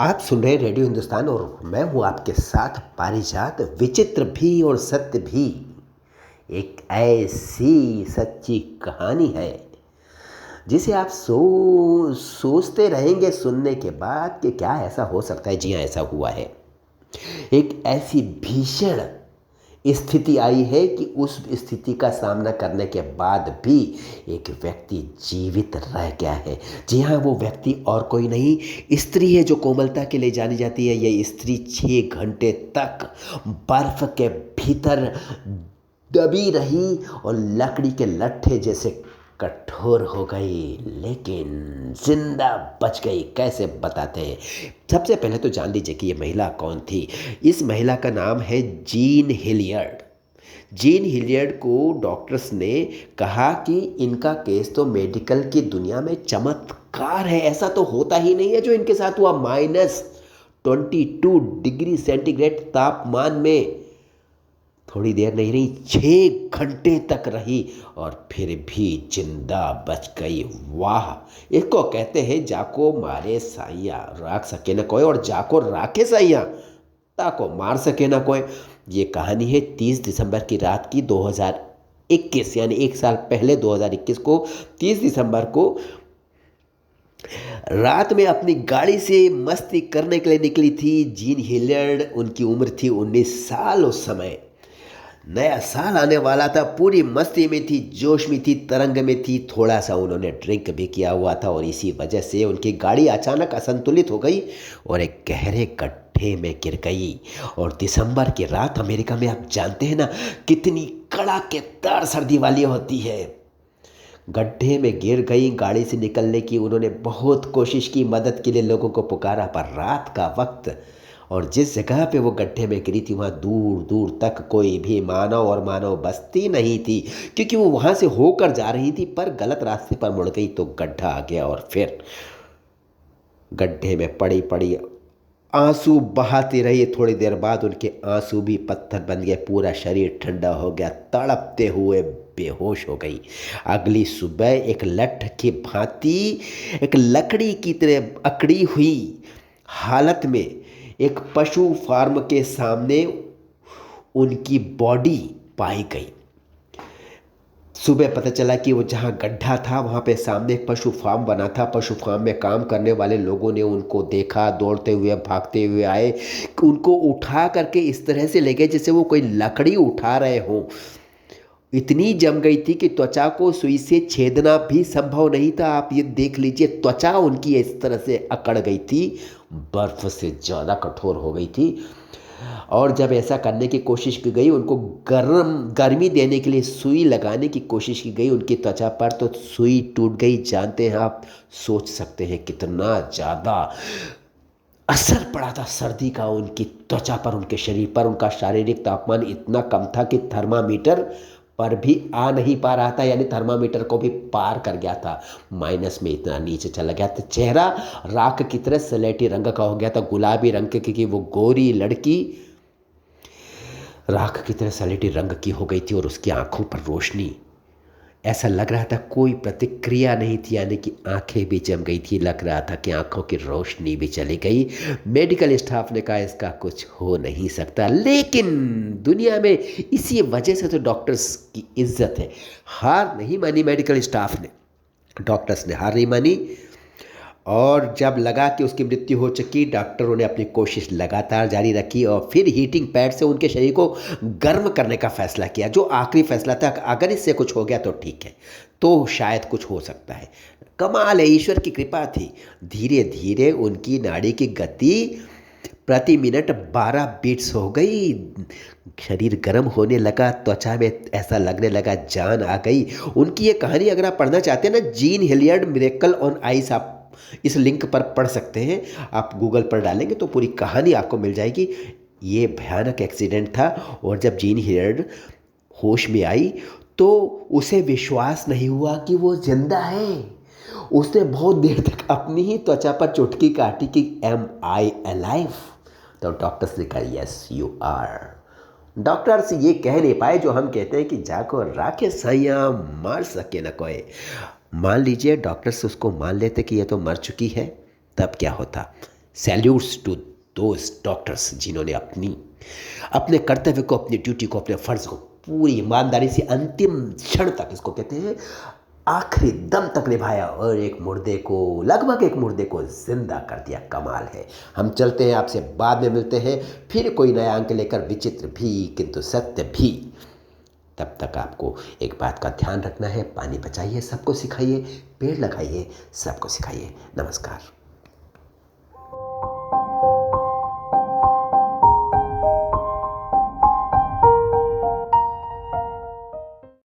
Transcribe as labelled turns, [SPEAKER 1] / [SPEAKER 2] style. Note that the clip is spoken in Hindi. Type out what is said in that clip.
[SPEAKER 1] आप सुन रहे हैं रेडियो हिंदुस्तान और मैं हूं आपके साथ पारिजात। विचित्र भी और सत्य भी एक ऐसी सच्ची कहानी है जिसे आप सोचते रहेंगे सुनने के बाद कि क्या ऐसा हो सकता है। जी हाँ, ऐसा हुआ है। एक ऐसी भीषण स्थिति आई है कि उस स्थिति का सामना करने के बाद भी एक व्यक्ति जीवित रह गया है। जी हाँ, वो व्यक्ति और कोई नहीं, स्त्री है जो कोमलता के लिए जानी जाती है। ये स्त्री 6 घंटे तक बर्फ के भीतर दबी रही और लकड़ी के लट्ठे जैसे कठोर हो गई, लेकिन जिंदा बच गई। कैसे बताते हैं। सबसे पहले तो जान लीजिए कि ये महिला कौन थी। इस महिला का नाम है जीन हिलियर्ड। जीन हिलियर्ड को डॉक्टर्स ने कहा कि इनका केस तो मेडिकल की दुनिया में चमत्कार है, ऐसा तो होता ही नहीं है जो इनके साथ हुआ। -22 डिग्री सेंटीग्रेड तापमान में थोड़ी देर नहीं रही, 6 घंटे तक रही और फिर भी जिंदा बच गई। वाह! इसको कहते हैं जाको मारे साइया राख सके न कोई, और जाको राखे साइया ताको मार सके न कोई। ये कहानी है 30 दिसंबर की रात की, 2021, यानी एक साल पहले 2021 को 30 दिसंबर को रात में अपनी गाड़ी से मस्ती करने के लिए निकली थी जीन हिलियर्ड। उनकी उम्र थी 19 साल। उस समय नया साल आने वाला था, पूरी मस्ती में थी, जोश में थी, तरंग में थी। थोड़ा सा उन्होंने ड्रिंक भी किया हुआ था और इसी वजह से उनकी गाड़ी अचानक असंतुलित हो गई और एक गहरे गड्ढे में गिर गई। और दिसंबर की रात अमेरिका में आप जानते हैं ना कितनी कड़ाकेदार सर्दी वाली होती है। गड्ढे में गिर गई। गाड़ी से निकलने की उन्होंने बहुत कोशिश की, मदद के लिए लोगों को पुकारा, पर रात का वक्त और जिस जगह पे वो गड्ढे में गिरी थी वहाँ दूर दूर तक कोई भी मानव और मानव बस्ती नहीं थी, क्योंकि वो वहाँ से होकर जा रही थी पर गलत रास्ते पर मुड़ गई तो गड्ढा आ गया और फिर गड्ढे में पड़ी पड़ी आंसू बहाती रही। थोड़ी देर बाद उनके आंसू भी पत्थर बन गए, पूरा शरीर ठंडा हो गया, तड़पते हुए बेहोश हो गई। अगली सुबह एक लठ की भांति, एक लकड़ी की तरह अकड़ी हुई हालत में एक पशु फार्म के सामने उनकी बॉडी पाई गई। सुबह पता चला कि वो जहाँ गड्ढा था वहाँ पे सामने एक पशु फार्म बना था। पशु फार्म में काम करने वाले लोगों ने उनको देखा, दौड़ते हुए भागते हुए आए, उनको उठा करके इस तरह से ले गए जैसे वो कोई लकड़ी उठा रहे हों। इतनी जम गई थी कि त्वचा को सुई से छेदना भी संभव नहीं था। आप ये देख लीजिए, त्वचा उनकी इस तरह से अकड़ गई थी, बर्फ से ज़्यादा कठोर हो गई थी। और जब ऐसा करने की कोशिश की गई, उनको गर्मी देने के लिए सुई लगाने की कोशिश की गई उनकी त्वचा पर, तो सुई टूट गई। जानते हैं आप, सोच सकते हैं कितना ज़्यादा असर पड़ा था सर्दी का उनकी त्वचा पर, उनके शरीर पर। उनका शारीरिक तापमान इतना कम था कि थर्मामीटर पर भी आ नहीं पा रहा था, यानी थर्मामीटर को भी पार कर गया था। माइनस में इतना नीचे चला गया था। चेहरा राख की तरह सलेटी रंग का हो गया था, गुलाबी रंग के, क्योंकि वो गोरी लड़की राख की तरह सलेटी रंग की हो गई थी और उसकी आंखों पर रोशनी, ऐसा लग रहा था कोई प्रतिक्रिया नहीं थी, यानी कि आंखें भी जम गई थी। लग रहा था कि आंखों की रोशनी भी चली गई। मेडिकल स्टाफ ने कहा इसका कुछ हो नहीं सकता, लेकिन दुनिया में इसी वजह से तो डॉक्टर्स की इज्जत है। हार नहीं मानी मेडिकल स्टाफ ने, डॉक्टर्स ने हार नहीं मानी। और जब लगा कि उसकी मृत्यु हो चुकी, डॉक्टरों ने अपनी कोशिश लगातार जारी रखी और फिर हीटिंग पैड से उनके शरीर को गर्म करने का फैसला किया, जो आखिरी फैसला था। अगर इससे कुछ हो गया तो ठीक है, तो शायद कुछ हो सकता है। कमाल है, ईश्वर की कृपा थी। धीरे धीरे उनकी नाड़ी की गति प्रति मिनट 12 बीट्स हो गई। शरीर गर्म होने लगा, त्वचा में ऐसा लगने लगा जान आ गई। उनकी ये कहानी अगर आप पढ़ना चाहते हैं ना, gene Hilliard miracle on ice, आप इस लिंक पर पढ़ सकते हैं। आप गूगल पर डालेंगे तो पूरी कहानी आपको मिल जाएगी। ये भयानक एक्सीडेंट था और जब जीन हिलियर्ड होश में आई तो उसे विश्वास नहीं हुआ कि वो जिंदा है। उसने बहुत देर तक अपनी ही त्वचा पर चुटकी काटी कि एम आई अलाइव। तो डॉक्टर्स ने कहा यस यू आर। डॉक्टर्स ये कह नहीं पाए जो हम कहते हैं कि जाको राखे सैया मार सके न कोई। मान लीजिए डॉक्टर्स उसको मान लेते कि ये तो मर चुकी है, तब क्या होता। सैल्यूट्स टू दोज डॉक्टर्स जिन्होंने अपने कर्तव्य को, अपनी ड्यूटी को, अपने फ़र्ज़ को पूरी ईमानदारी से अंतिम क्षण तक, इसको कहते हैं आखिरी दम तक निभाया और लगभग एक मुर्दे को ज़िंदा कर दिया। कमाल है। हम चलते हैं, आपसे बाद में मिलते हैं फिर कोई नया अंक लेकर, विचित्र भी किंतु सत्य भी। तब तक आपको एक बात का ध्यान रखना है, पानी बचाइए, सबको सिखाइए, पेड़ लगाइए, सबको सिखाइए। नमस्कार।